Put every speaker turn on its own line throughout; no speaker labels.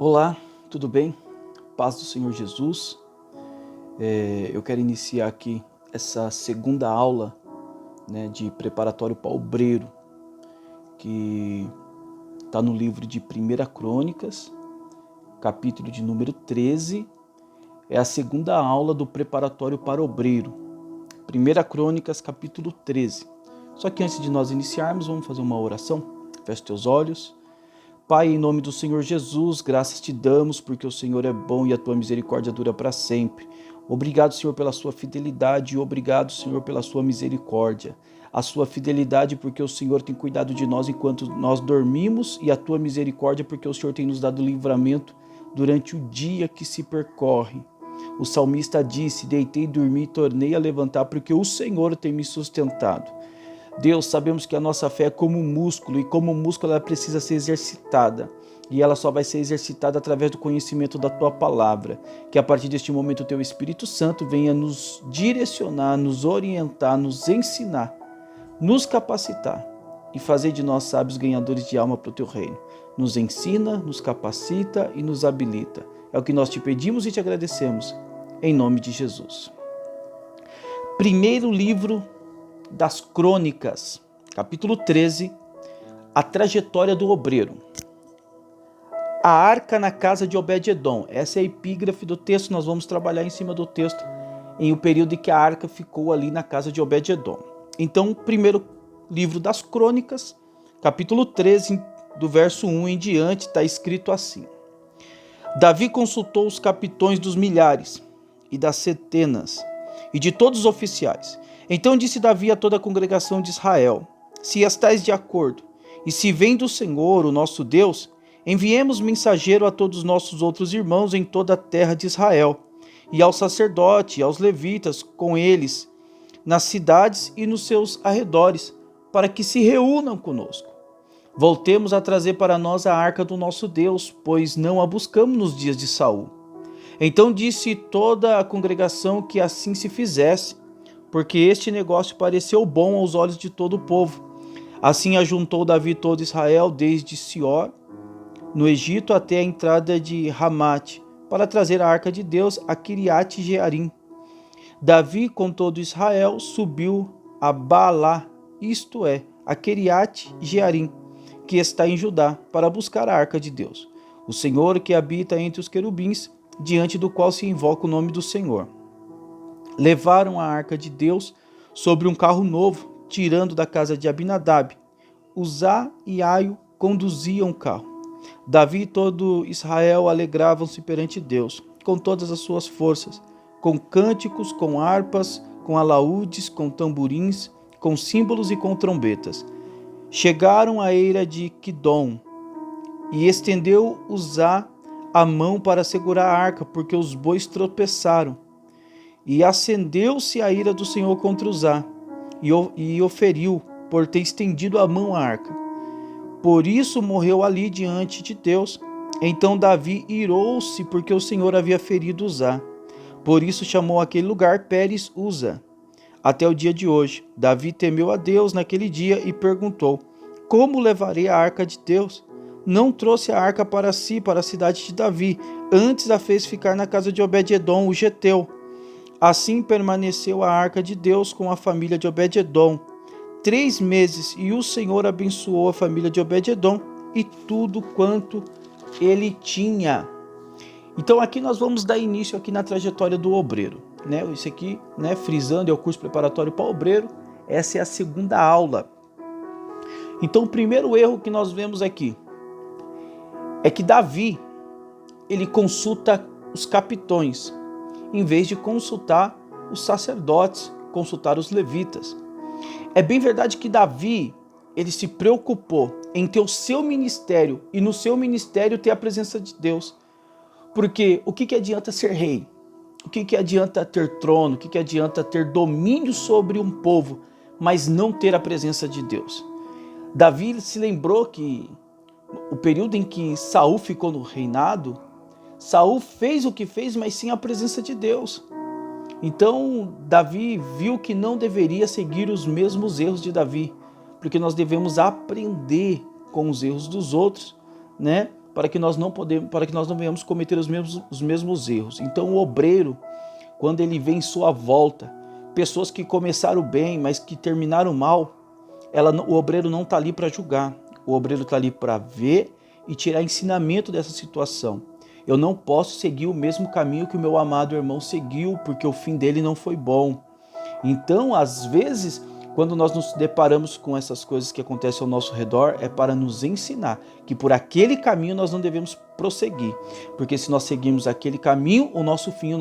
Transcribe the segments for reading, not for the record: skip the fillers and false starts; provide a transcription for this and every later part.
Olá, tudo bem? Paz do Senhor Jesus. Eu quero iniciar aqui essa segunda aula, de preparatório para obreiro, que está no livro de 1 Crônicas, capítulo de número 13. É a segunda aula do preparatório para obreiro. 1 Crônicas, capítulo 13. Só que antes de nós iniciarmos, vamos fazer uma oração. Feche teus olhos. Pai, em nome do Senhor Jesus, graças te damos porque o Senhor é bom e a tua misericórdia dura para sempre. Obrigado, Senhor, pela sua fidelidade e obrigado, Senhor, pela sua misericórdia. A sua fidelidade porque o Senhor tem cuidado de nós enquanto nós dormimos e a tua misericórdia porque o Senhor tem nos dado livramento durante o dia que se percorre. O salmista disse: deitei, dormi e tornei a levantar porque o Senhor tem me sustentado. Deus, sabemos que a nossa fé é como um músculo e como músculo ela precisa ser exercitada. E ela só vai ser exercitada através do conhecimento da Tua Palavra. Que a partir deste momento o Teu Espírito Santo venha nos direcionar, nos orientar, nos ensinar, nos capacitar e fazer de nós sábios ganhadores de alma para o Teu reino. Nos ensina, nos capacita e nos habilita. É o que nós te pedimos e te agradecemos, em nome de Jesus. Primeiro livro das Crônicas, capítulo 13, a trajetória do obreiro. A arca na casa de Obed-edom. Essa é a epígrafe do texto, nós vamos trabalhar em cima do texto em o período em que a arca ficou ali na casa de Obed-edom. Então, primeiro livro das Crônicas, capítulo 13, do verso 1 em diante, está escrito assim: Davi consultou os capitões dos milhares e das centenas e de todos os oficiais. Então disse Davi a toda a congregação de Israel: se estáis de acordo, e se vem do Senhor, o nosso Deus, enviemos mensageiro a todos os nossos outros irmãos em toda a terra de Israel, e ao sacerdote e aos levitas com eles, nas cidades e nos seus arredores, para que se reúnam conosco. Voltemos a trazer para nós a arca do nosso Deus, pois não a buscamos nos dias de Saul. Então disse toda a congregação que assim se fizesse, porque este negócio pareceu bom aos olhos de todo o povo. Assim ajuntou Davi todo Israel, desde Sior, no Egito, até a entrada de Ramate, para trazer a arca de Deus a Kiriat Jearim. Davi, com todo Israel, subiu a Baalá, isto é, a Kiriat Jearim, que está em Judá, para buscar a arca de Deus, o Senhor que habita entre os querubins, diante do qual se invoca o nome do Senhor. Levaram a arca de Deus sobre um carro novo, tirando da casa de Abinadab. Uzá e Aio conduziam o carro. Davi e todo Israel alegravam-se perante Deus, com todas as suas forças, com cânticos, com harpas, com alaúdes, com tamborins, com símbolos e com trombetas. Chegaram à eira de Quidom, e estendeu Uzá a mão para segurar a arca, porque os bois tropeçaram. E acendeu-se a ira do Senhor contra Uzá, e o feriu, por ter estendido a mão à arca. Por isso morreu ali diante de Deus. Então Davi irou-se, porque o Senhor havia ferido Uzá. Por isso chamou aquele lugar Pérez Uza. Até o dia de hoje, Davi temeu a Deus naquele dia e perguntou: como levarei a arca de Deus? Não trouxe a arca para si, para a cidade de Davi, antes a fez ficar na casa de Obed-edom, o geteu. Assim permaneceu a arca de Deus com a família de Obed-edom 3 meses, e o Senhor abençoou a família de Obed-edom e tudo quanto ele tinha. Então aqui nós vamos dar início aqui na trajetória do obreiro. Isso aqui, frisando, é o curso preparatório para obreiro. Essa é a segunda aula. Então o primeiro erro que nós vemos aqui é que Davi, ele consulta os capitões, em vez de consultar os sacerdotes, consultar os levitas. É bem verdade que Davi, ele se preocupou em ter o seu ministério e no seu ministério ter a presença de Deus. Porque o que adianta ser rei? O que adianta ter trono? O que adianta ter domínio sobre um povo, mas não ter a presença de Deus? Davi se lembrou que o período em que Saul ficou no reinado, Saul fez o que fez, mas sem a presença de Deus. Então, Davi viu que não deveria seguir os mesmos erros de Davi, porque nós devemos aprender com os erros dos outros, para que nós não venhamos cometer os mesmos erros. Então o obreiro, quando ele vê em sua volta pessoas que começaram bem, mas que terminaram mal, o obreiro não está ali para julgar, o obreiro está ali para ver e tirar ensinamento dessa situação. Eu não posso seguir o mesmo caminho que o meu amado irmão seguiu, porque o fim dele não foi bom. Então, às vezes, quando nós nos deparamos com essas coisas que acontecem ao nosso redor, é para nos ensinar que por aquele caminho nós não devemos prosseguir. Porque se nós seguirmos aquele caminho, o nosso fim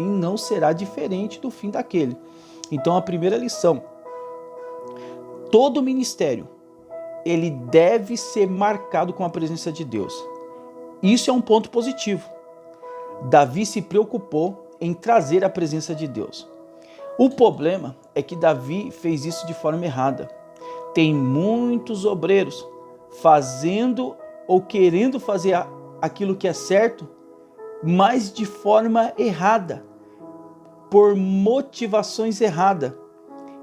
não será diferente do fim daquele. Então, a primeira lição: todo ministério, ele deve ser marcado com a presença de Deus. Isso é um ponto positivo. Davi se preocupou em trazer a presença de Deus. O problema é que Davi fez isso de forma errada. Tem muitos obreiros fazendo ou querendo fazer aquilo que é certo, mas de forma errada, por motivações erradas.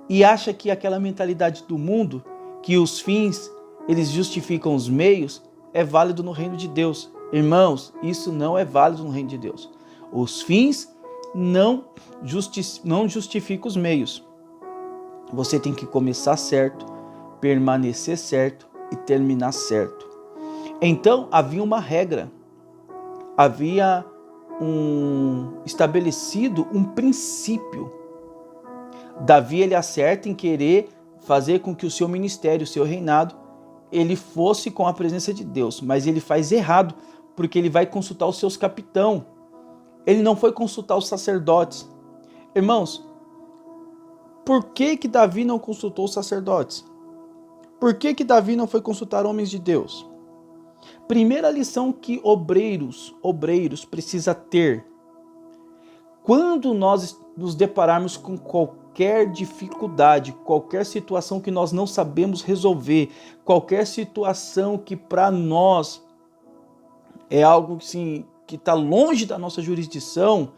E acha que aquela mentalidade do mundo, que os fins eles justificam os meios, é válido no reino de Deus. Irmãos, isso não é válido no reino de Deus. Os fins não justificam os meios. Você tem que começar certo, permanecer certo e terminar certo. Então havia uma regra, havia estabelecido um princípio. Davi ele acerta em querer fazer com que o seu ministério, o seu reinado, ele fosse com a presença de Deus, mas ele faz errado, porque ele vai consultar os seus capitães. Ele não foi consultar os sacerdotes. Irmãos, por que Davi não consultou os sacerdotes? Por que Davi não foi consultar homens de Deus? Primeira lição que obreiros precisa ter. Quando nós nos depararmos com qualquer dificuldade, qualquer situação que nós não sabemos resolver, qualquer situação que para nós é algo assim, que está longe da nossa jurisdição,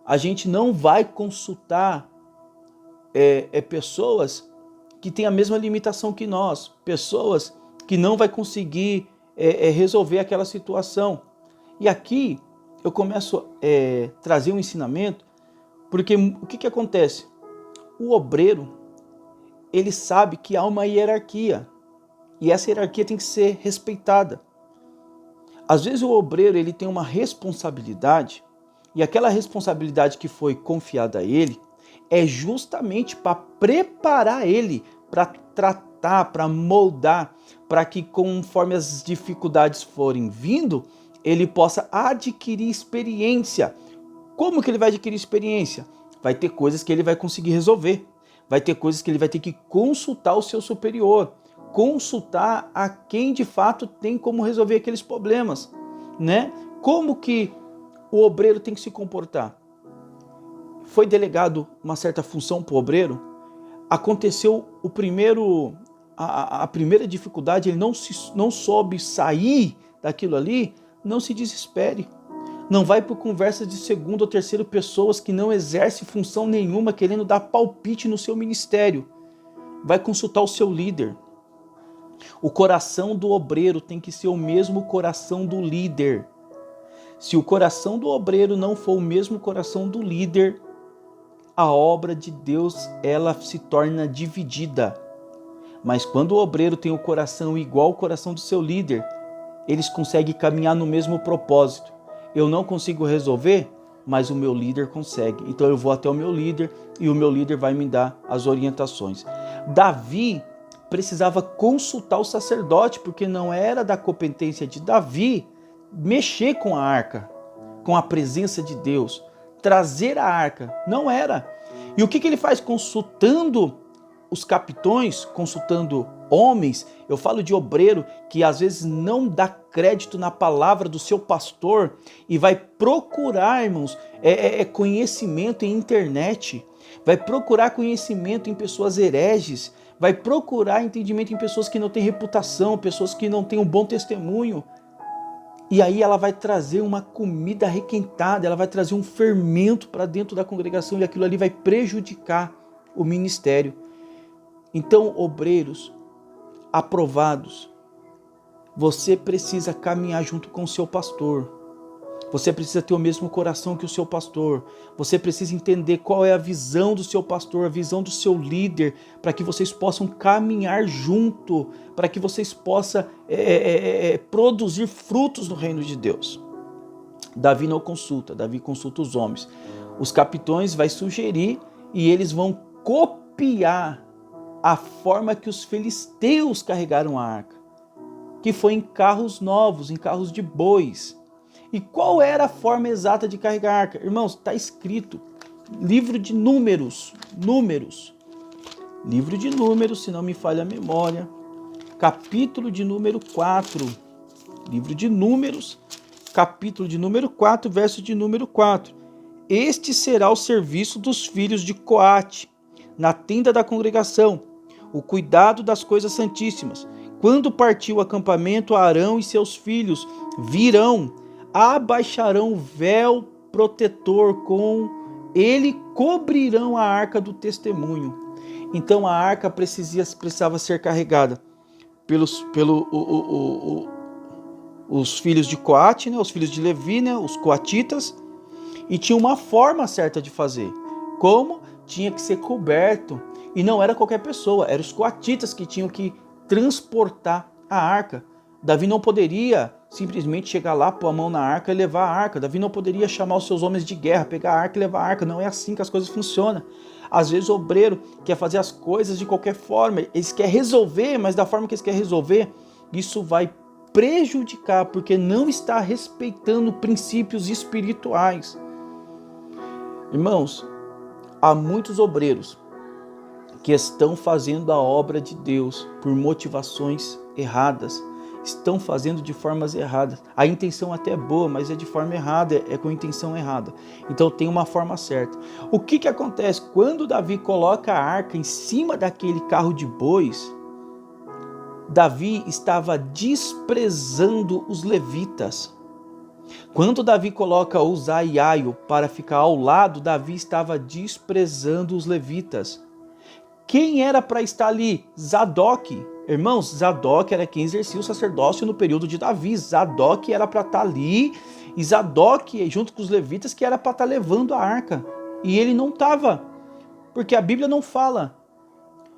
a gente não vai consultar pessoas que têm a mesma limitação que nós, pessoas que não vai conseguir resolver aquela situação. E aqui eu começo a trazer um ensinamento, porque o que acontece? O obreiro, ele sabe que há uma hierarquia, e essa hierarquia tem que ser respeitada. Às vezes o obreiro ele tem uma responsabilidade, e aquela responsabilidade que foi confiada a ele é justamente para preparar ele, para tratar, para moldar, para que conforme as dificuldades forem vindo, ele possa adquirir experiência. Como que ele vai adquirir experiência? Vai ter coisas que ele vai conseguir resolver, vai ter coisas que ele vai ter que consultar o seu superior, consultar a quem de fato tem como resolver aqueles problemas, né? Como que o obreiro tem que se comportar? Foi delegado uma certa função para o obreiro, aconteceu a primeira dificuldade, ele não soube sair daquilo ali, não se desespere. Não vai por conversas de segunda ou terceira pessoas que não exercem função nenhuma, querendo dar palpite no seu ministério. Vai consultar o seu líder. O coração do obreiro tem que ser o mesmo coração do líder. Se o coração do obreiro não for o mesmo coração do líder, a obra de Deus ela se torna dividida. Mas quando o obreiro tem o coração igual ao coração do seu líder, eles conseguem caminhar no mesmo propósito. Eu não consigo resolver, mas o meu líder consegue. Então eu vou até o meu líder e o meu líder vai me dar as orientações. Davi precisava consultar o sacerdote, porque não era da competência de Davi mexer com a arca, com a presença de Deus, trazer a arca. Não era. E o que ele faz? Consultando os capitães, consultando homens. Eu falo de obreiro que às vezes não dá crédito na palavra do seu pastor e vai procurar, irmãos, conhecimento em internet, vai procurar conhecimento em pessoas hereges, vai procurar entendimento em pessoas que não têm reputação, pessoas que não têm um bom testemunho. E aí ela vai trazer uma comida requentada, ela vai trazer um fermento para dentro da congregação e aquilo ali vai prejudicar o ministério. Então, obreiros aprovados, Você precisa caminhar junto com o seu pastor. Você precisa ter o mesmo coração que o seu pastor. Você precisa entender qual é a visão do seu pastor, a visão do seu líder, para que vocês possam caminhar junto, para que vocês possam produzir frutos no reino de Deus. Davi não consulta, Davi consulta os homens. Os capitães vai sugerir e eles vão copiar a forma que os filisteus carregaram a arca, que foi em carros novos, em carros de bois. E qual era a forma exata de carregar a arca? Irmãos, está escrito, livro de Números, livro de Números, se não me falha a memória, capítulo de número 4, livro de Números, capítulo de número 4, verso de número 4. Este será o serviço dos filhos de Coate, na tenda da congregação, o cuidado das coisas santíssimas. Quando partir o acampamento, Arão e seus filhos virão, abaixarão o véu protetor, com ele cobrirão a arca do testemunho. Então a arca precisava ser carregada pelos filhos de Coate, né, os filhos de Levi, né, os coatitas, e tinha uma forma certa de fazer. Como? Tinha que ser coberto, e não era qualquer pessoa, eram os coatitas que tinham que transportar a arca. Davi não poderia simplesmente chegar lá, pôr a mão na arca e levar a arca. Davi não poderia chamar os seus homens de guerra, pegar a arca e levar a arca. Não é assim que as coisas funcionam. Às vezes o obreiro quer fazer as coisas de qualquer forma, eles querem resolver, mas da forma que eles querem resolver, isso vai prejudicar, porque não está respeitando princípios espirituais. Irmãos, há muitos obreiros que estão fazendo a obra de Deus por motivações erradas, estão fazendo de formas erradas. A intenção até é boa, mas é de forma errada, é com intenção errada. Então tem uma forma certa. O que acontece? Quando Davi coloca a arca em cima daquele carro de bois, Davi estava desprezando os levitas. Quando Davi coloca Uzá e Aio para ficar ao lado, Davi estava desprezando os levitas. Quem era para estar ali? Zadok. Irmãos, Zadok era quem exercia o sacerdócio no período de Davi. Zadok era para estar ali, e Zadok, junto com os levitas, que era para estar levando a arca. E ele não estava, porque a Bíblia não fala.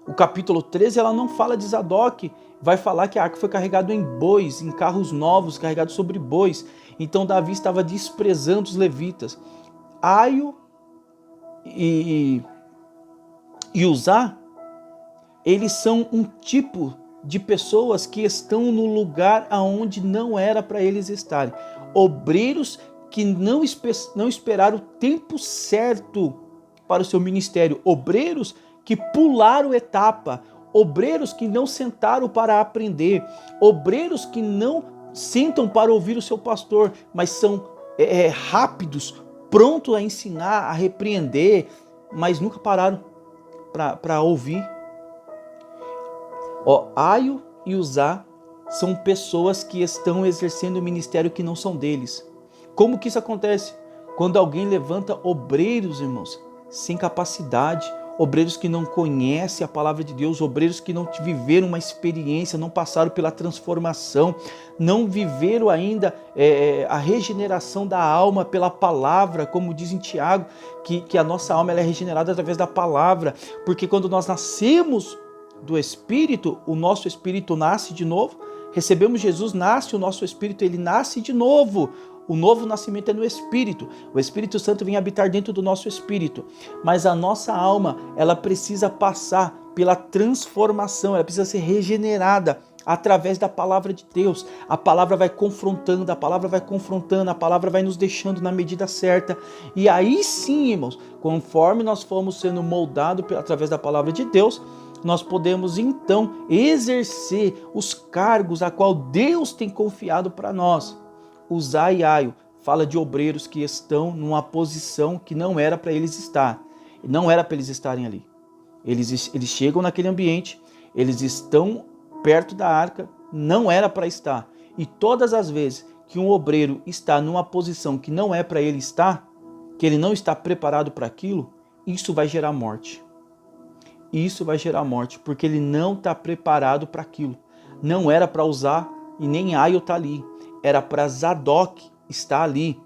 O capítulo 13, ela não fala de Zadok. Vai falar que a arca foi carregada em bois, em carros novos, carregado sobre bois. Então Davi estava desprezando os levitas. Aio e Uzá, eles são um tipo de pessoas que estão no lugar aonde não era para eles estarem. Obreiros que não esperaram o tempo certo para o seu ministério. Obreiros que pularam etapa. Obreiros que não sentaram para aprender. Obreiros que não sentam para ouvir o seu pastor, mas são rápidos, prontos a ensinar, a repreender, mas nunca pararam para ouvir. Aio e Uzá são pessoas que estão exercendo o ministério que não são deles. Como que isso acontece? Quando alguém levanta obreiros, irmãos, sem capacidade, obreiros que não conhecem a palavra de Deus, obreiros que não viveram uma experiência, não passaram pela transformação, não viveram ainda a regeneração da alma pela palavra, como diz em Tiago, que a nossa alma ela é regenerada através da palavra, porque quando nós nascemos do Espírito, o nosso Espírito nasce de novo, recebemos Jesus, nasce o nosso Espírito, ele nasce de novo. O novo nascimento é no Espírito. O Espírito Santo vem habitar dentro do nosso Espírito. Mas a nossa alma, ela precisa passar pela transformação, ela precisa ser regenerada através da palavra de Deus. A palavra vai confrontando, a palavra vai confrontando, a palavra vai nos deixando na medida certa. E aí sim, irmãos, conforme nós formos sendo moldados através da palavra de Deus, nós podemos então exercer os cargos a qual Deus tem confiado para nós. Uzá e Aio fala de obreiros que estão numa posição que não era para eles estar. Não era para eles estarem ali. Eles chegam naquele ambiente, eles estão perto da arca, não era para estar. E todas as vezes que um obreiro está numa posição que não é para ele estar, que ele não está preparado para aquilo, isso vai gerar morte. Isso vai gerar morte, porque ele não está preparado para aquilo. Não era para usar e nem Aio está ali. Era para Zadok estar ali.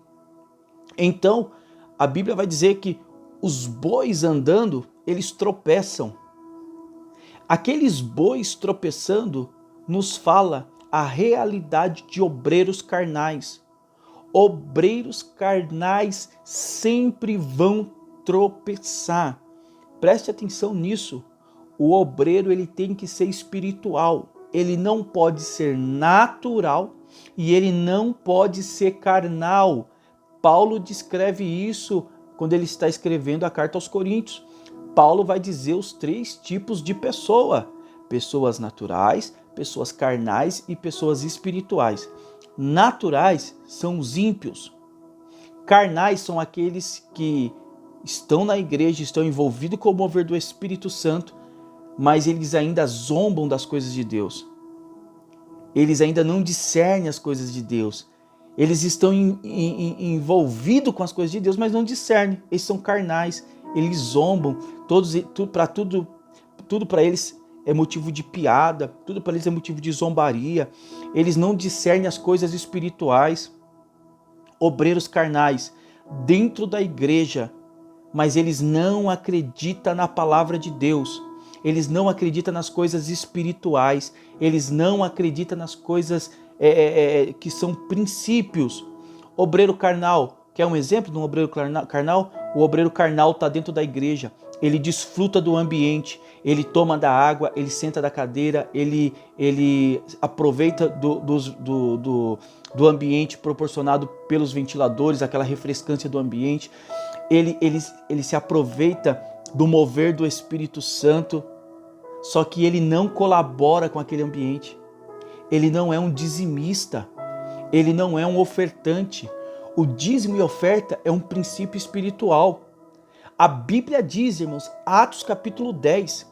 Então, a Bíblia vai dizer que os bois andando, eles tropeçam. Aqueles bois tropeçando nos fala a realidade de obreiros carnais. Obreiros carnais sempre vão tropeçar. Preste atenção nisso. O obreiro ele tem que ser espiritual. Ele não pode ser natural e ele não pode ser carnal. Paulo descreve isso quando ele está escrevendo a carta aos Coríntios. Paulo vai dizer os 3 tipos de pessoa: pessoas naturais, pessoas carnais e pessoas espirituais. Naturais são os ímpios. Carnais são aqueles que estão na igreja, estão envolvidos com o mover do Espírito Santo, mas eles ainda zombam das coisas de Deus. Eles ainda não discernem as coisas de Deus. Eles estão envolvidos com as coisas de Deus, mas não discernem. Eles são carnais, eles zombam. Tudo para eles é motivo de piada, tudo para eles é motivo de zombaria. Eles não discernem as coisas espirituais. Obreiros carnais dentro da igreja, mas eles não acreditam na palavra de Deus. Eles não acreditam nas coisas espirituais. Eles não acreditam nas coisas que são princípios. Obreiro carnal, quer um exemplo de um obreiro carnal? O obreiro carnal está dentro da igreja. Ele desfruta do ambiente, ele toma da água, ele senta da cadeira, ele aproveita do ambiente proporcionado pelos ventiladores, aquela refrescância do ambiente. Ele se aproveita do mover do Espírito Santo, só que ele não colabora com aquele ambiente. Ele não é um dizimista, ele não é um ofertante. O dízimo e oferta é um princípio espiritual. A Bíblia diz, irmãos, Atos capítulo 10,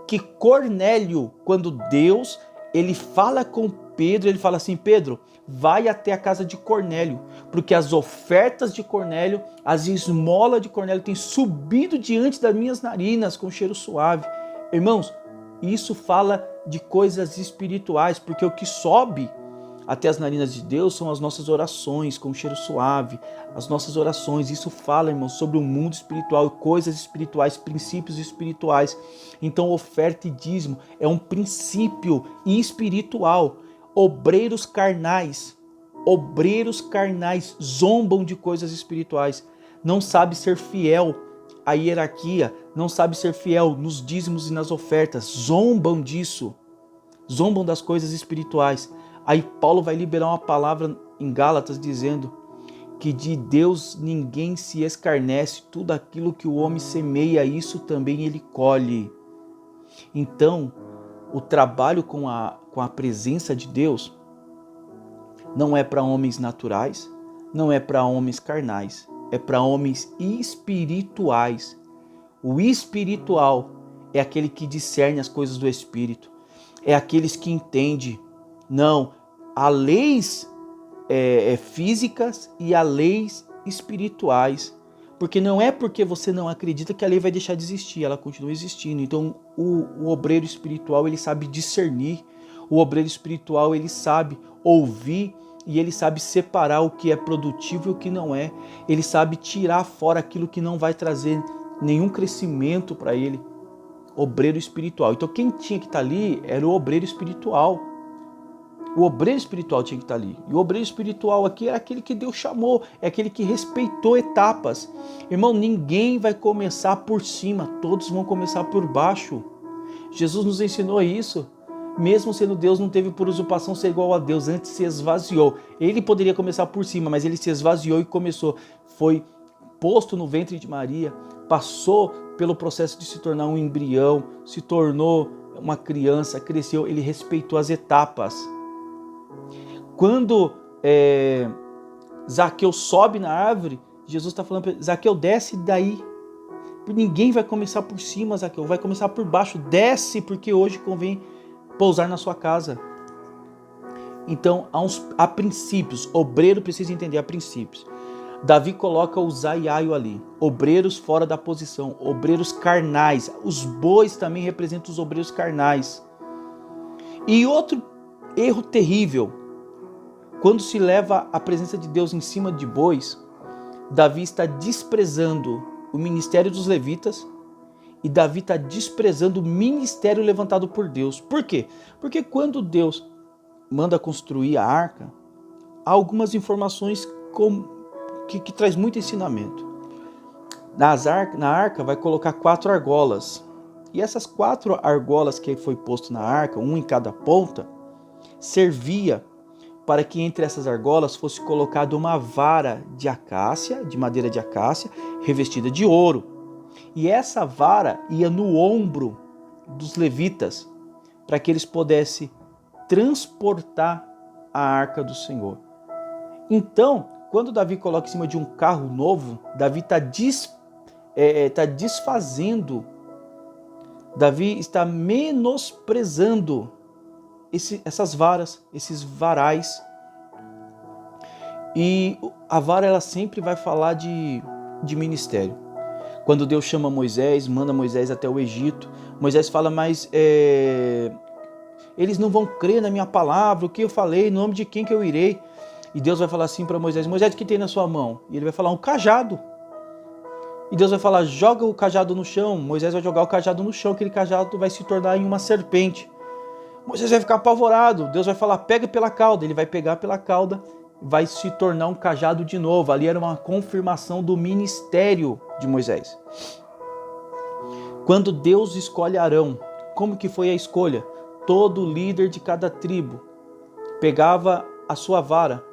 que Cornélio, quando Deus ele fala com Pedro, ele fala assim: Pedro, vai até a casa de Cornélio, porque as ofertas de Cornélio, as esmolas de Cornélio têm subido diante das minhas narinas com cheiro suave. Irmãos, isso fala de coisas espirituais, porque o que sobe até as narinas de Deus são as nossas orações com cheiro suave, as nossas orações. Isso fala, irmãos, sobre o mundo espiritual, coisas espirituais, princípios espirituais. Então, oferta e dízimo é um princípio espiritual. Obreiros carnais zombam de coisas espirituais, não sabe ser fiel à hierarquia, não sabe ser fiel nos dízimos e nas ofertas, zombam disso, zombam das coisas espirituais. Aí Paulo vai liberar uma palavra em Gálatas dizendo que de Deus ninguém se escarnece, tudo aquilo que o homem semeia, isso também ele colhe. Então, o trabalho com a presença de Deus não é para homens naturais, não é para homens carnais, é para homens espirituais. O espiritual é aquele que discerne as coisas do Espírito, é aqueles que entende. Não, há leis físicas e há leis espirituais, porque não é porque você não acredita que a lei vai deixar de existir, ela continua existindo. Então o obreiro espiritual ele sabe discernir, o obreiro espiritual ele sabe ouvir e ele sabe separar o que é produtivo e o que não é, ele sabe tirar fora aquilo que não vai trazer nenhum crescimento para ele. Obreiro espiritual. Então quem tinha que estar ali era o obreiro espiritual. O obreiro espiritual tinha que estar ali. E o obreiro espiritual aqui é aquele que Deus chamou, é aquele que respeitou etapas. Irmão, ninguém vai começar por cima, todos vão começar por baixo. Jesus nos ensinou isso. Mesmo sendo Deus, não teve por usurpação ser igual a Deus, antes se esvaziou. Ele poderia começar por cima, mas ele se esvaziou e começou. Foi posto no ventre de Maria, passou pelo processo de se tornar um embrião, se tornou uma criança, cresceu, ele respeitou as etapas. Quando Zaqueu sobe na árvore, Jesus está falando para ele: Zaqueu, desce daí. Ninguém vai começar por cima, Zaqueu, vai começar por baixo. Desce, porque hoje convém pousar na sua casa. Então, há princípios. Obreiro precisa entender, há princípios. Davi coloca Uzá e Aio ali. Obreiros fora da posição. Obreiros carnais. Os bois também representam os obreiros carnais. E outro erro terrível Quando se leva a presença de Deus em cima de bois, Davi está desprezando o ministério dos levitas e Davi está desprezando o ministério levantado por Deus. Por quê? Porque quando Deus manda construir a arca, há algumas informações que traz muito ensinamento. Na arca vai colocar 4 argolas. E essas 4 argolas que foi posto na arca, um em cada ponta, servia para que entre essas argolas fosse colocada uma vara de acácia, de madeira de acácia, revestida de ouro. E essa vara ia no ombro dos levitas, para que eles pudessem transportar a arca do Senhor. Então, quando Davi coloca em cima de um carro novo, Davi está desfazendo, Davi está menosprezando essas varas, esses varais. E a vara ela sempre vai falar de ministério. Quando Deus chama Moisés, manda Moisés até o Egito, Moisés fala, mas eles não vão crer na minha palavra, o que eu falei, no nome de quem que eu irei? E Deus vai falar assim para Moisés, Moisés, o que tem na sua mão? E ele vai falar, um cajado. E Deus vai falar, joga o cajado no chão. Moisés vai jogar o cajado no chão, aquele cajado vai se tornar em uma serpente. Moisés vai ficar apavorado, Deus vai falar, pega pela cauda. Ele vai pegar pela cauda, vai se tornar um cajado de novo. Ali era uma confirmação do ministério de Moisés. Quando Deus escolhe Arão, como que foi a escolha? Todo líder de cada tribo pegava a sua vara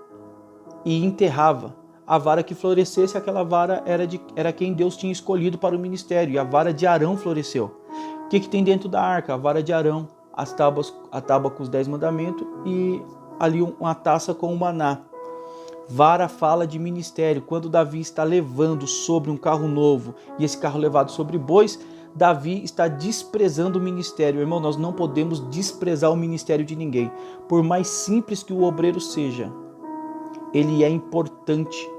e enterrava. A vara que florescesse, aquela vara era quem Deus tinha escolhido para o ministério. E a vara de Arão floresceu. O que tem dentro da arca? A vara de Arão, a tábua com os 10 mandamentos e ali uma taça com o maná. Vara fala de ministério. Quando Davi está levando sobre um carro novo e esse carro levado sobre bois, Davi está desprezando o ministério. Irmão, nós não podemos desprezar o ministério de ninguém. Por mais simples que o obreiro seja, ele é importante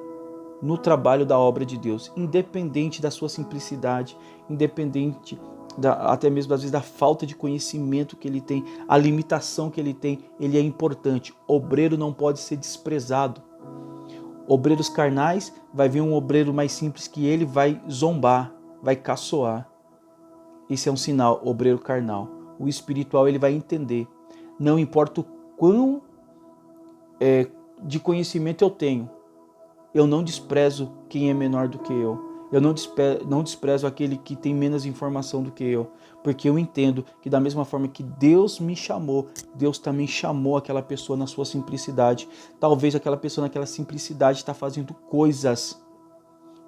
no trabalho da obra de Deus, independente da sua simplicidade, independente até mesmo às vezes da falta de conhecimento que ele tem, a limitação que ele tem, ele é importante. Obreiro não pode ser desprezado. Obreiros carnais, vai vir um obreiro mais simples que ele, vai zombar, vai caçoar. Esse é um sinal, obreiro carnal. O espiritual ele vai entender. Não importa o quão de conhecimento eu tenho, eu não desprezo quem é menor do que eu. Eu não desprezo aquele que tem menos informação do que eu, porque eu entendo que da mesma forma que Deus me chamou, Deus também chamou aquela pessoa na sua simplicidade. Talvez aquela pessoa naquela simplicidade está fazendo coisas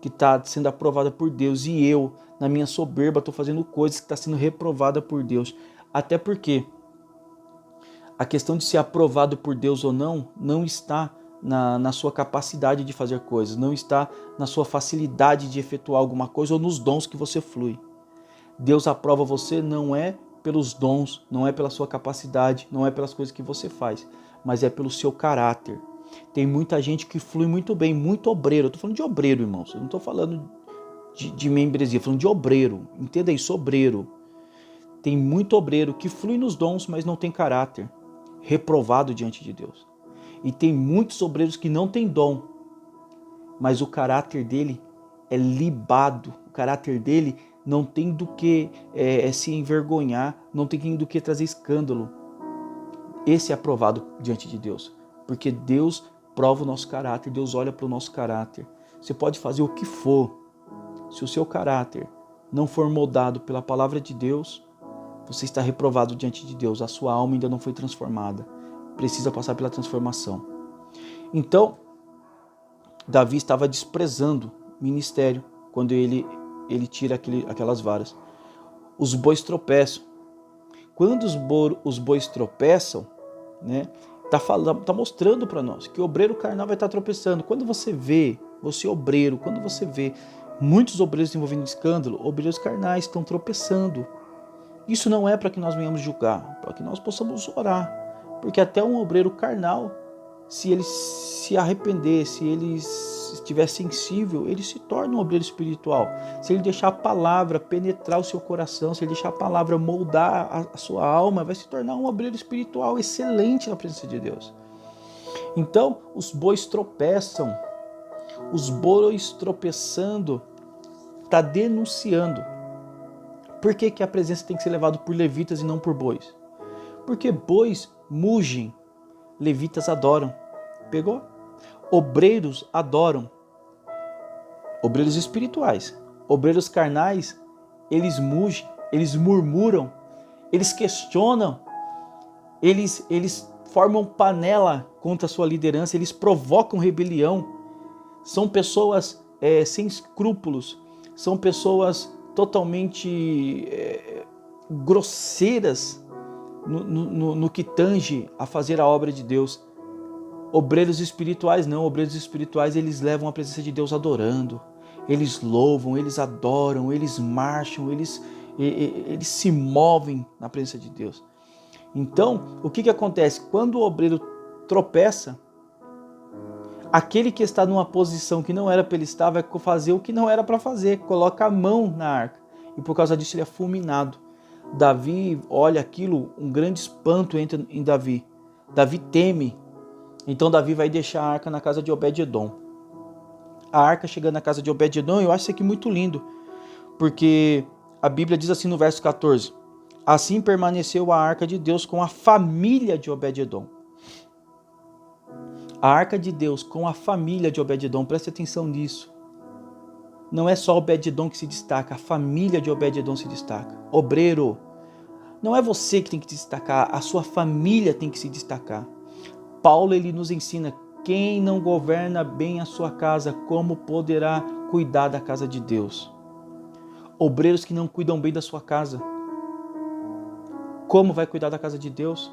que está sendo aprovada por Deus e eu, na minha soberba, estou fazendo coisas que está sendo reprovada por Deus. Até porque a questão de ser aprovado por Deus ou não está na sua capacidade de fazer coisas, não está na sua facilidade de efetuar alguma coisa ou nos dons que você flui. Deus aprova você não é pelos dons, não é pela sua capacidade, não é pelas coisas que você faz, mas é pelo seu caráter. Tem muita gente que flui muito bem, muito obreiro. Eu estou falando de obreiro, irmãos. Eu não estou falando de membresia, falando de obreiro. Entenda isso, obreiro. Tem muito obreiro que flui nos dons, mas não tem caráter, reprovado diante de Deus. E tem muitos obreiros que não têm dom, mas o caráter dele é libado. O caráter dele não tem do que se envergonhar, não tem do que trazer escândalo. Esse é aprovado diante de Deus, porque Deus prova o nosso caráter, Deus olha para o nosso caráter. Você pode fazer o que for, se o seu caráter não for moldado pela palavra de Deus, você está reprovado diante de Deus, a sua alma ainda não foi transformada. Precisa passar pela transformação. Então, Davi estava desprezando o ministério quando ele tira aquelas varas. Os bois tropeçam. Quando os bois tropeçam, né, tá mostrando para nós que o obreiro carnal vai estar tropeçando. Quando você vê, quando você vê muitos obreiros envolvidos em escândalo, obreiros carnais estão tropeçando. Isso não é para que nós venhamos julgar, para que nós possamos orar. Porque até um obreiro carnal, se ele se arrepender, se ele estiver sensível, ele se torna um obreiro espiritual. Se ele deixar a palavra penetrar o seu coração, se ele deixar a palavra moldar a sua alma, vai se tornar um obreiro espiritual excelente na presença de Deus. Então, os bois tropeçam. Os bois tropeçando está denunciando. Por que a presença tem que ser levada por levitas e não por bois? Porque bois mugem, levitas adoram. Pegou? Obreiros adoram. Obreiros espirituais. Obreiros carnais, eles mugem, eles murmuram, eles questionam, eles formam panela contra a sua liderança, eles provocam rebelião. São pessoas sem escrúpulos, são pessoas totalmente grosseiras no que tange a fazer a obra de Deus. Obreiros espirituais não, obreiros espirituais eles levam a presença de Deus adorando, eles louvam, eles adoram, eles marcham, eles se movem na presença de Deus. Então, o que acontece? Quando o obreiro tropeça, aquele que está numa posição que não era para ele estar, vai fazer o que não era para fazer, coloca a mão na arca, e por causa disso ele é fulminado. Davi olha aquilo, um grande espanto entra em Davi. Davi teme. Então Davi vai deixar a arca na casa de Obed-edom. A arca chegando na casa de Obed-edom, eu acho isso aqui muito lindo, porque a Bíblia diz assim no verso 14: assim permaneceu a arca de Deus com a família de Obed-edom. A arca de Deus com a família de Obed-edom, preste atenção nisso. Não é só Obed-edom que se destaca, a família de Obed-edom se destaca. Obreiro, não é você que tem que se destacar, a sua família tem que se destacar. Paulo ele nos ensina: quem não governa bem a sua casa, como poderá cuidar da casa de Deus? Obreiros que não cuidam bem da sua casa, como vai cuidar da casa de Deus?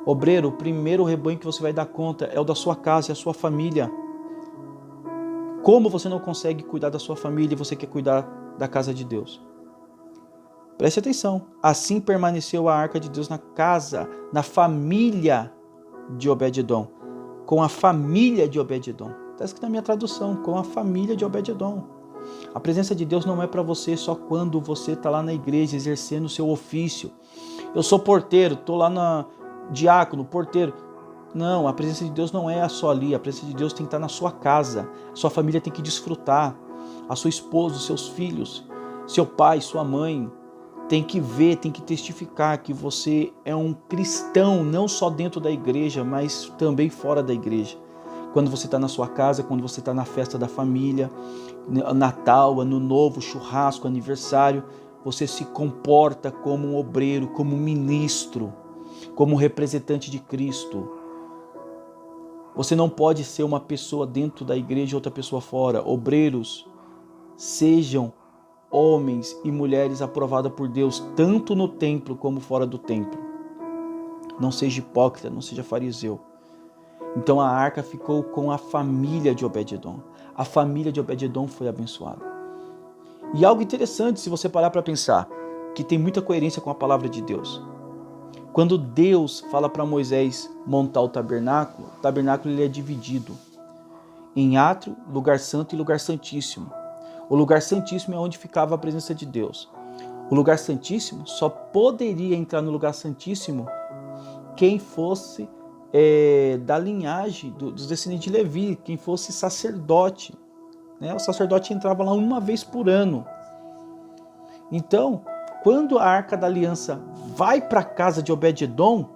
Obreiro, o primeiro rebanho que você vai dar conta é o da sua casa, é a sua família. Como você não consegue cuidar da sua família e você quer cuidar da casa de Deus? Preste atenção. Assim permaneceu a arca de Deus na casa, na família de Obed-edom. Com a família de Obed-edom. Está escrito na minha tradução, com a família de Obed-edom. A presença de Deus não é para você só quando você está lá na igreja exercendo o seu ofício. Eu sou porteiro, estou lá na diácono, porteiro. Não, a presença de Deus não é só ali. A presença de Deus tem que estar na sua casa. A sua família tem que desfrutar. A sua esposa, os seus filhos, seu pai, sua mãe, tem que ver, tem que testificar que você é um cristão, não só dentro da igreja, mas também fora da igreja. Quando você está na sua casa, quando você está na festa da família, Natal, Ano Novo, churrasco, aniversário, você se comporta como um obreiro, como um ministro, como um representante de Cristo. Você não pode ser uma pessoa dentro da igreja e outra pessoa fora. Obreiros, sejam homens e mulheres aprovados por Deus, tanto no templo como fora do templo. Não seja hipócrita, não seja fariseu. Então a arca ficou com a família de Obed-edom. A família de Obed-edom foi abençoada. E algo interessante, se você parar para pensar, que tem muita coerência com a palavra de Deus. Quando Deus fala para Moisés montar o tabernáculo ele é dividido em átrio, lugar santo e lugar santíssimo. O lugar santíssimo é onde ficava a presença de Deus. O lugar santíssimo só poderia entrar no lugar santíssimo quem fosse da linhagem dos descendentes de Levi, quem fosse sacerdote. O sacerdote entrava lá uma vez por ano. Então, quando a Arca da Aliança vai para a casa de Obed-edom,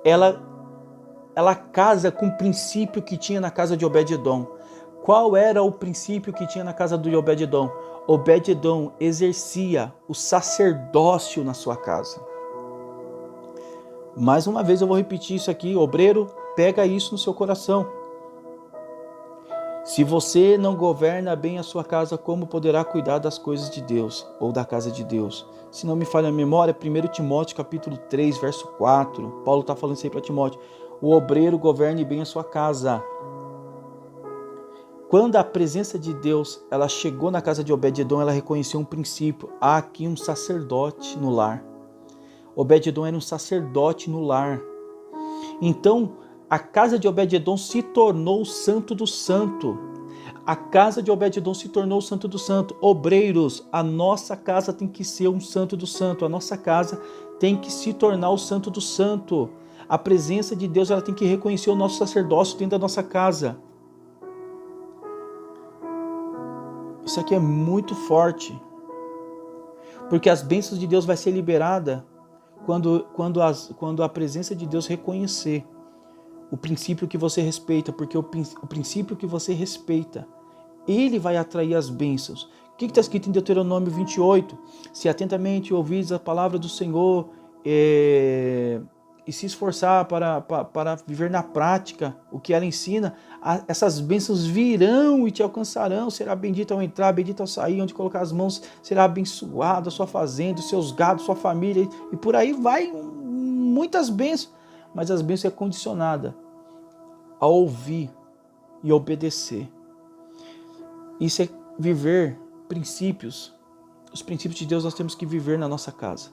ela casa com o princípio que tinha na casa de Obed-edom. Qual era o princípio que tinha na casa de Obed-edom? Obed-edom exercia o sacerdócio na sua casa. Mais uma vez eu vou repetir isso aqui, obreiro, pega isso no seu coração. Se você não governa bem a sua casa, como poderá cuidar das coisas de Deus ou da casa de Deus? Se não me falha a memória, 1 Timóteo capítulo 3, verso 4, Paulo está falando isso aí para Timóteo. O obreiro governe bem a sua casa. Quando a presença de Deus ela chegou na casa de Obed-edom, ela reconheceu um princípio. Há aqui um sacerdote no lar. Obed-edom era um sacerdote no lar. Então, a casa de Obed-edom se tornou o santo do santo. A casa de Obed-edom se tornou o santo do santo. Obreiros, a nossa casa tem que ser um santo do santo. A nossa casa tem que se tornar o santo do santo. A presença de Deus, ela tem que reconhecer o nosso sacerdócio dentro da nossa casa. Isso aqui é muito forte. Porque as bênçãos de Deus vai ser liberada quando a presença de Deus reconhecer o princípio que você respeita, porque o princípio que você respeita, ele vai atrair as bênçãos. O que está escrito em Deuteronômio 28? Se atentamente ouvides a palavra do Senhor e se esforçar para viver na prática o que ela ensina, essas bênçãos virão e te alcançarão. Será bendito ao entrar, bendito ao sair, onde colocar as mãos será abençoado a sua fazenda, os seus gados, sua família, e por aí vai muitas bênçãos. Mas as bênçãos é condicionada a ouvir e obedecer. Isso é viver princípios. Os princípios de Deus nós temos que viver na nossa casa.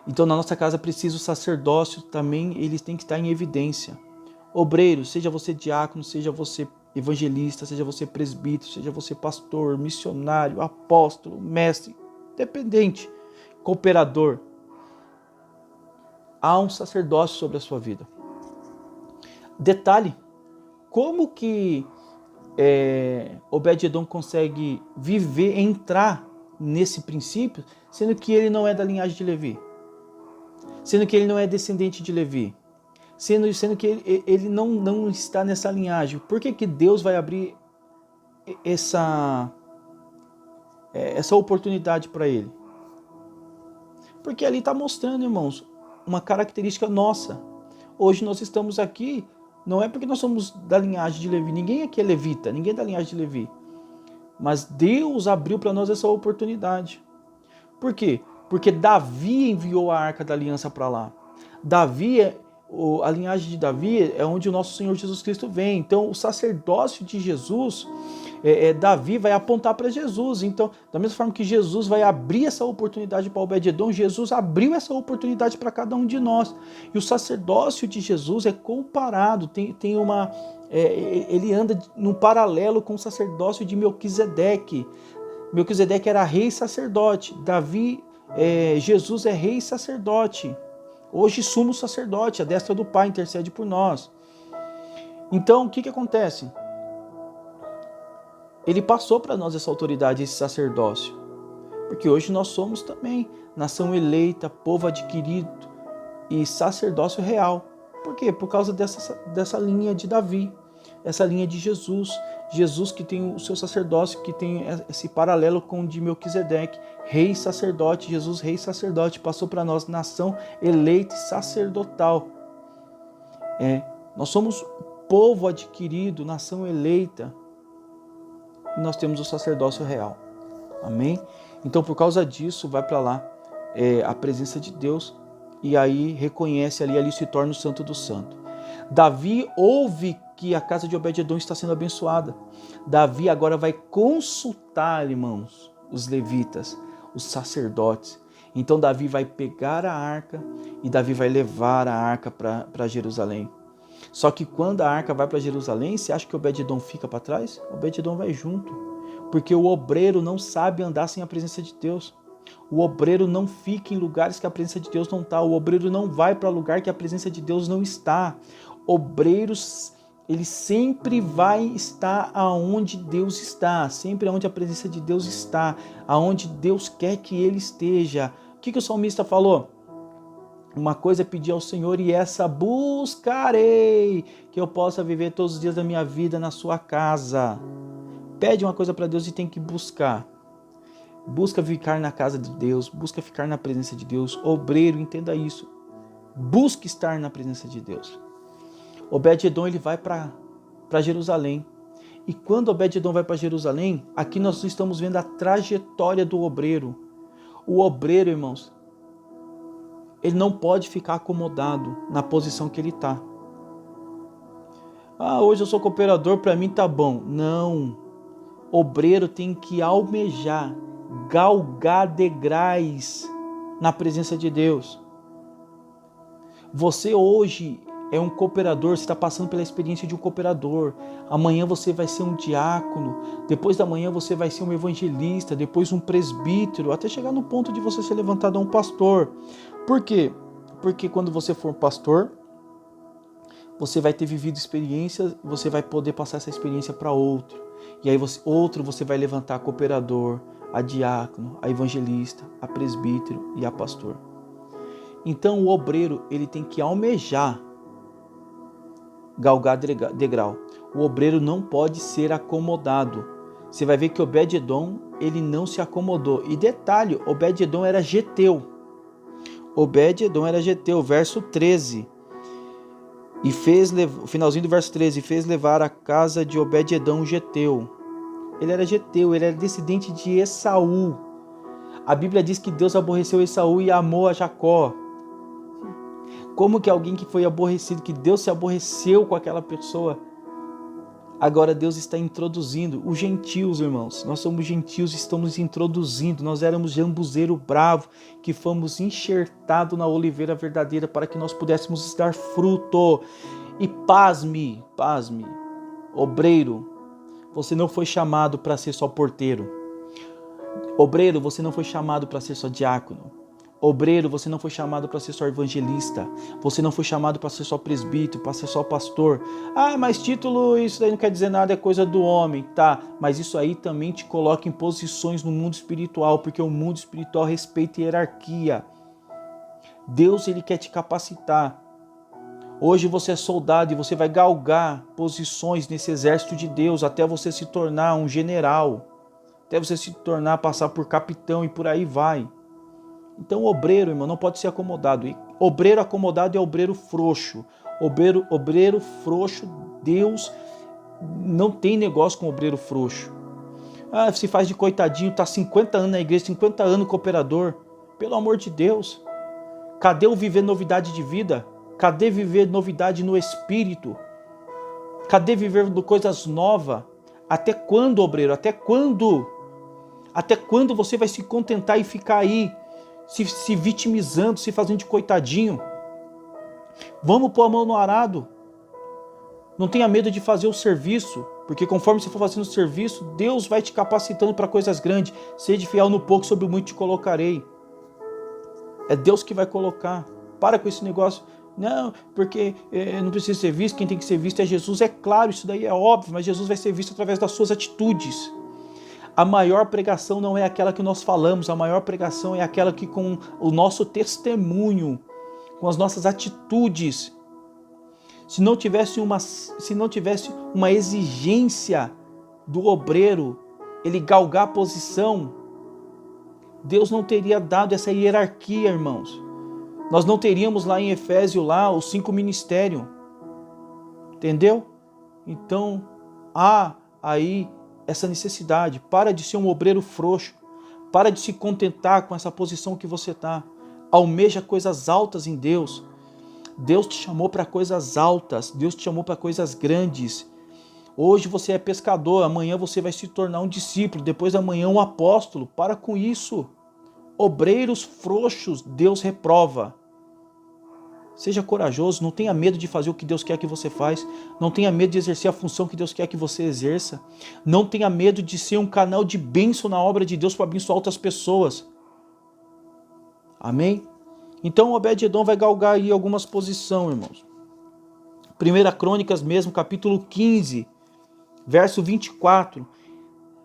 Então na nossa casa precisa o sacerdócio também, eles têm que estar em evidência. Obreiro, seja você diácono, seja você evangelista, seja você presbítero, seja você pastor, missionário, apóstolo, mestre, dependente, cooperador. Há um sacerdócio sobre a sua vida. Detalhe, como que Obed-Edom consegue viver, entrar nesse princípio, sendo que ele não é da linhagem de Levi, sendo que ele não é descendente de Levi, sendo que ele não está nessa linhagem? Por que Deus vai abrir essa oportunidade para ele? Porque ali está mostrando, irmãos, uma característica nossa. Hoje nós estamos aqui, não é porque nós somos da linhagem de Levi, ninguém aqui é levita, ninguém é da linhagem de Levi, mas Deus abriu para nós essa oportunidade. Por quê? Porque Davi enviou a Arca da Aliança para lá. A linhagem de Davi é onde o nosso Senhor Jesus Cristo vem. Então o sacerdócio de Jesus, Davi vai apontar para Jesus. Então, da mesma forma que Jesus vai abrir essa oportunidade para Obed-Edom, Jesus abriu essa oportunidade para cada um de nós. E o sacerdócio de Jesus é comparado, ele anda no paralelo com o sacerdócio de Melquisedeque. Melquisedeque era rei e sacerdote. Jesus é rei e sacerdote. Hoje sumo sacerdote, a destra do Pai intercede por nós. Então, o que acontece? Ele passou para nós essa autoridade, esse sacerdócio. Porque hoje nós somos também nação eleita, povo adquirido e sacerdócio real. Por quê? Por causa dessa linha de Davi, essa linha de Jesus. Jesus que tem o seu sacerdócio, que tem esse paralelo com o de Melquisedeque, rei e sacerdote. Jesus, rei e sacerdote, passou para nós nação eleita e sacerdotal. Nós somos povo adquirido, nação eleita, e nós temos o sacerdócio real. Amém? Então, por causa disso, vai para lá a presença de Deus, e aí reconhece ali se torna o santo do santo. Davi ouve que a casa de Obed-Edom está sendo abençoada. Davi agora vai consultar, irmãos, os levitas, os sacerdotes. Então Davi vai pegar a arca e Davi vai levar a arca para Jerusalém. Só que quando a arca vai para Jerusalém, você acha que Obed-Edom fica para trás? Obed-Edom vai junto, porque o obreiro não sabe andar sem a presença de Deus. O obreiro não fica em lugares que a presença de Deus não está. O obreiro não vai para lugar que a presença de Deus não está. Obreiros, ele sempre vai estar aonde Deus está, sempre aonde a presença de Deus está, aonde Deus quer que ele esteja. O que o salmista falou? Uma coisa é pedir ao Senhor e essa buscarei, que eu possa viver todos os dias da minha vida na sua casa. Pede uma coisa para Deus e tem que buscar. Busca ficar na casa de Deus, busca ficar na presença de Deus. Obreiro, entenda isso. Busque estar na presença de Deus. Obed-Edom ele vai para Jerusalém. E quando Obed-Edom vai para Jerusalém, aqui nós estamos vendo a trajetória do obreiro. O obreiro, irmãos, ele não pode ficar acomodado na posição que ele está. Hoje eu sou cooperador, para mim tá bom. Não. Obreiro tem que almejar, galgar degraus na presença de Deus. Você hoje é um cooperador, você está passando pela experiência de um cooperador. Amanhã você vai ser um diácono, depois da manhã você vai ser um evangelista, depois um presbítero, até chegar no ponto de você ser levantado a um pastor. Por quê? Porque quando você for pastor, você vai ter vivido experiências, você vai poder passar essa experiência para outro. E aí você vai levantar a cooperador, a diácono, a evangelista, a presbítero e a pastor. Então o obreiro, ele tem que almejar galgar degrau. O obreiro não pode ser acomodado. Você vai ver que Obed-edom, ele não se acomodou. E detalhe, Obed-edom era geteu. Obed-edom era geteu, verso 13. E o finalzinho do verso 13, fez levar a casa de Obed-edom geteu. Ele era geteu, ele era descendente de Esaú. A Bíblia diz que Deus aborreceu Esaú e amou a Jacó. Como que alguém que foi aborrecido, que Deus se aborreceu com aquela pessoa, agora Deus está introduzindo os gentios, irmãos. Nós somos gentios, estamos introduzindo. Nós éramos jambuzeiro bravo, que fomos enxertados na oliveira verdadeira para que nós pudéssemos dar fruto. E pasme, obreiro, você não foi chamado para ser só porteiro. Obreiro, você não foi chamado para ser só diácono. Obreiro, você não foi chamado para ser só evangelista. Você não foi chamado para ser só presbítero, para ser só pastor. Ah, mas título, isso daí não quer dizer nada, é coisa do homem. Tá, mas isso aí também te coloca em posições no mundo espiritual, porque o mundo espiritual respeita hierarquia. Deus, ele quer te capacitar. Hoje você é soldado e você vai galgar posições nesse exército de Deus até você se tornar um general, até você se tornar, passar por capitão e por aí vai. Então o obreiro, irmão, não pode ser acomodado. E obreiro acomodado é obreiro frouxo. Obreiro frouxo, Deus não tem negócio com obreiro frouxo. Ah, se faz de coitadinho, tá 50 anos na igreja, 50 anos cooperador. Pelo amor de Deus. Cadê o viver novidade de vida? Cadê viver novidade no espírito? Cadê viver coisas novas? Até quando, obreiro? Até quando? Até quando você vai se contentar e ficar aí se vitimizando, se fazendo de coitadinho? Vamos pôr a mão no arado. Não tenha medo de fazer o serviço, porque conforme você for fazendo o serviço, Deus vai te capacitando para coisas grandes. Sede fiel no pouco, sobre o muito te colocarei. É Deus que vai colocar. Para com esse negócio. Não, porque não precisa ser visto, quem tem que ser visto é Jesus. É claro, isso daí é óbvio, mas Jesus vai ser visto através das suas atitudes. A maior pregação não é aquela que nós falamos, a maior pregação é aquela que com o nosso testemunho, com as nossas atitudes. Se não tivesse uma exigência do obreiro, ele galgar a posição, Deus não teria dado essa hierarquia, irmãos. Nós não teríamos lá em Efésio os 5 ministérios. Entendeu? Então, há aí essa necessidade. Para de ser um obreiro frouxo. Para de se contentar com essa posição que você está. Almeja coisas altas em Deus. Deus te chamou para coisas altas. Deus te chamou para coisas grandes. Hoje você é pescador. Amanhã você vai se tornar um discípulo. Depois da manhã um apóstolo. Para com isso. Obreiros frouxos, Deus reprova. Seja corajoso, não tenha medo de fazer o que Deus quer que você faça. Não tenha medo de exercer a função que Deus quer que você exerça. Não tenha medo de ser um canal de bênção na obra de Deus para abençoar outras pessoas. Amém? Então Obed-edom vai galgar aí algumas posições, irmãos. 1 Crônicas mesmo, capítulo 15, verso 24.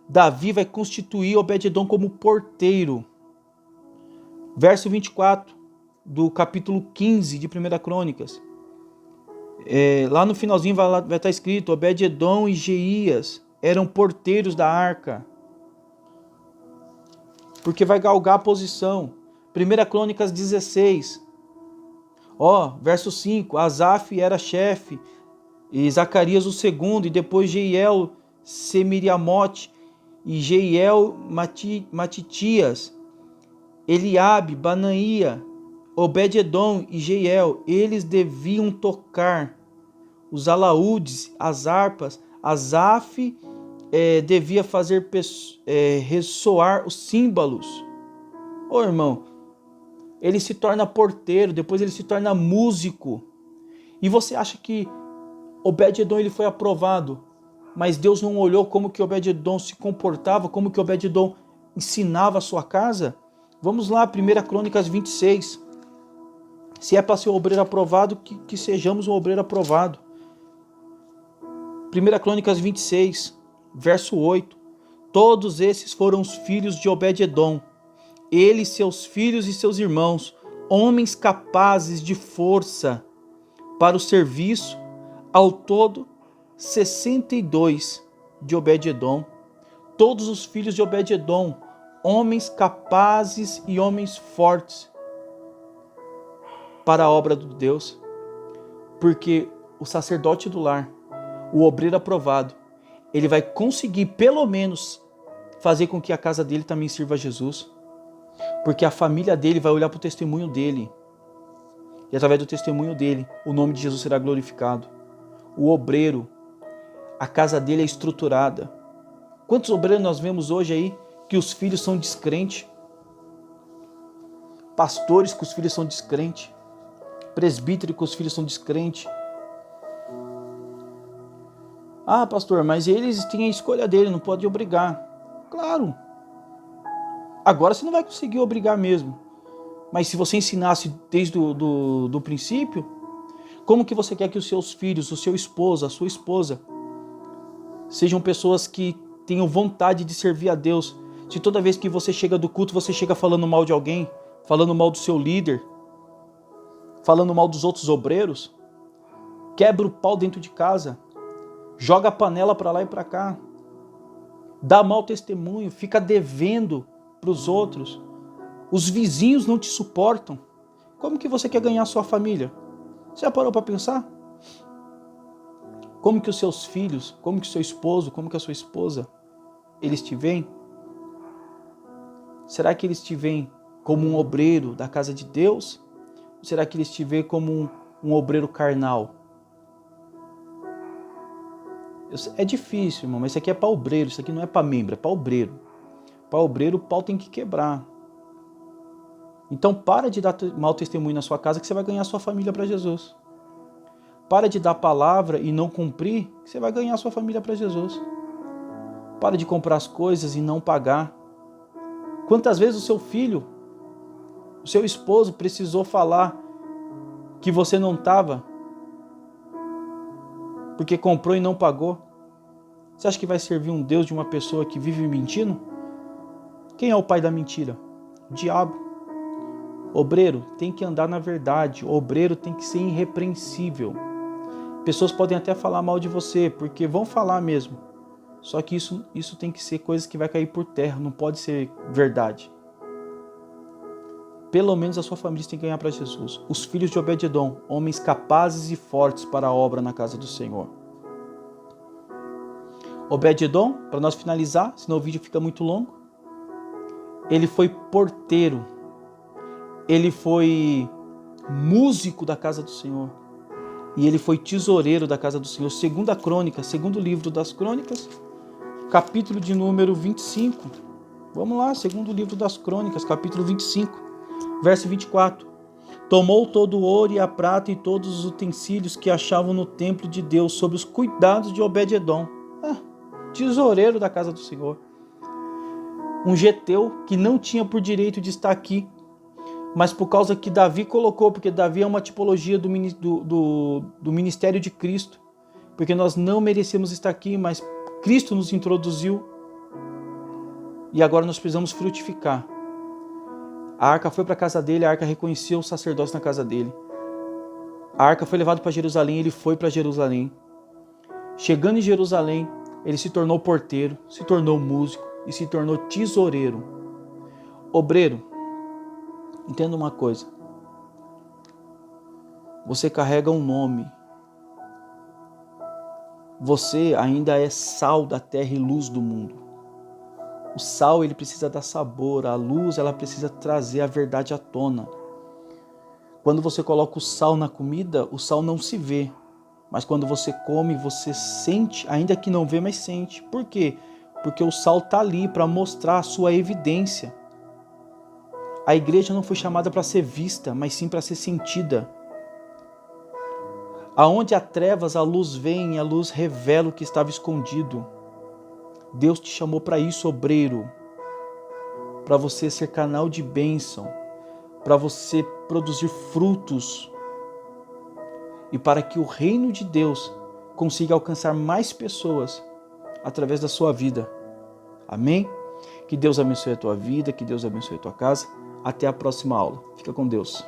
Davi vai constituir Obed-edom como porteiro. Verso 24 do capítulo 15 de 1 Crônicas. Lá no finalzinho vai estar escrito: Obed-edom e Jeías eram porteiros da arca. Porque vai galgar a posição. 1 Crônicas 16. Verso 5. Asaf era chefe, e Zacarias o segundo, e depois Jeiel, Semiriamote, e Jeiel, Matitias, Eliabe, Banaía, Obed-edom e Jeiel. Eles deviam tocar os alaúdes, as harpas. Asaf devia fazer ressoar os símbolos. Irmão, ele se torna porteiro, depois ele se torna músico. E você acha que Obed-edom ele foi aprovado, mas Deus não olhou como que Obed-edom se comportava, como que Obed-edom ensinava a sua casa? Vamos lá, 1 Crônicas 26. Se é para ser obreiro aprovado, que sejamos um obreiro aprovado. 1 Crônicas 26, verso 8. Todos esses foram os filhos de Obed-edom, ele, seus filhos e seus irmãos, homens capazes de força para o serviço, ao todo 62 de Obed-edom. Todos os filhos de Obed-edom, homens capazes e homens fortes para a obra de Deus. Porque o sacerdote do lar, o obreiro aprovado, ele vai conseguir pelo menos fazer com que a casa dele também sirva a Jesus. Porque a família dele vai olhar para o testemunho dele. E através do testemunho dele, o nome de Jesus será glorificado. O obreiro, a casa dele é estruturada. Quantos obreiros nós vemos hoje aí que os filhos são descrentes? Pastores que os filhos são descrentes. Presbíteros que os filhos são descrentes. Ah, pastor, mas eles têm a escolha dele, não pode obrigar. Claro. Agora você não vai conseguir obrigar mesmo. Mas se você ensinasse desde o princípio, como que você quer que os seus filhos, o seu esposo, a sua esposa, sejam pessoas que tenham vontade de servir a Deus? Se toda vez que você chega do culto, você chega falando mal de alguém, falando mal do seu líder, falando mal dos outros obreiros, quebra o pau dentro de casa, joga a panela para lá e para cá, dá mau testemunho, fica devendo para os outros, os vizinhos não te suportam. Como que você quer ganhar a sua família? Você já parou para pensar? Como que os seus filhos, como que o seu esposo, como que a sua esposa, eles te veem? Será que eles te veem como um obreiro da casa de Deus? Ou será que eles te veem como um obreiro carnal? É difícil, irmão, mas isso aqui é para obreiro, isso aqui não é para membro, é para obreiro. Para obreiro, o pau tem que quebrar. Então, para de dar mau testemunho na sua casa que você vai ganhar sua família para Jesus. Para de dar palavra e não cumprir, que você vai ganhar sua família para Jesus. Para de comprar as coisas e não pagar. Quantas vezes o seu filho, o seu esposo precisou falar que você não estava porque comprou e não pagou? Você acha que vai servir um Deus de uma pessoa que vive mentindo? Quem é o pai da mentira? O diabo. Obreiro tem que andar na verdade. O obreiro tem que ser irrepreensível. Pessoas podem até falar mal de você, porque vão falar mesmo. Só que isso tem que ser coisa que vai cair por terra, não pode ser verdade. Pelo menos a sua família tem que ganhar para Jesus. Os filhos de Obed-edom, homens capazes e fortes para a obra na casa do Senhor. Obed-edom, para nós finalizar, senão o vídeo fica muito longo, ele foi porteiro. Ele foi músico da casa do Senhor. E ele foi tesoureiro da casa do Senhor. Segunda Crônica, segundo livro das Crônicas, capítulo de número 25. Vamos lá, segundo livro das Crônicas, capítulo 25, verso 24. Tomou todo o ouro e a prata e todos os utensílios que achavam no templo de Deus, sob os cuidados de Obed-edom. Tesoureiro da casa do Senhor. Um geteu que não tinha por direito de estar aqui, mas por causa que Davi colocou, porque Davi é uma tipologia do ministério de Cristo, porque nós não merecemos estar aqui, mas Cristo nos introduziu e agora nós precisamos frutificar. A arca foi para a casa dele, a arca reconheceu o sacerdócio na casa dele. A arca foi levada para Jerusalém, ele foi para Jerusalém. Chegando em Jerusalém, ele se tornou porteiro, se tornou músico e se tornou tesoureiro. Obreiro, entenda uma coisa. Você carrega um nome. Você ainda é sal da terra e luz do mundo. O sal, ele precisa dar sabor. A luz, ela precisa trazer a verdade à tona. Quando você coloca o sal na comida, o sal não se vê. Mas quando você come, você sente, ainda que não vê, mas sente. Por quê? Porque o sal está ali para mostrar a sua evidência. A igreja não foi chamada para ser vista, mas sim para ser sentida. Aonde há trevas, a luz vem e a luz revela o que estava escondido. Deus te chamou para isso, obreiro. Para você ser canal de bênção. Para você produzir frutos. E para que o reino de Deus consiga alcançar mais pessoas através da sua vida. Amém? Que Deus abençoe a tua vida, que Deus abençoe a tua casa. Até a próxima aula. Fica com Deus.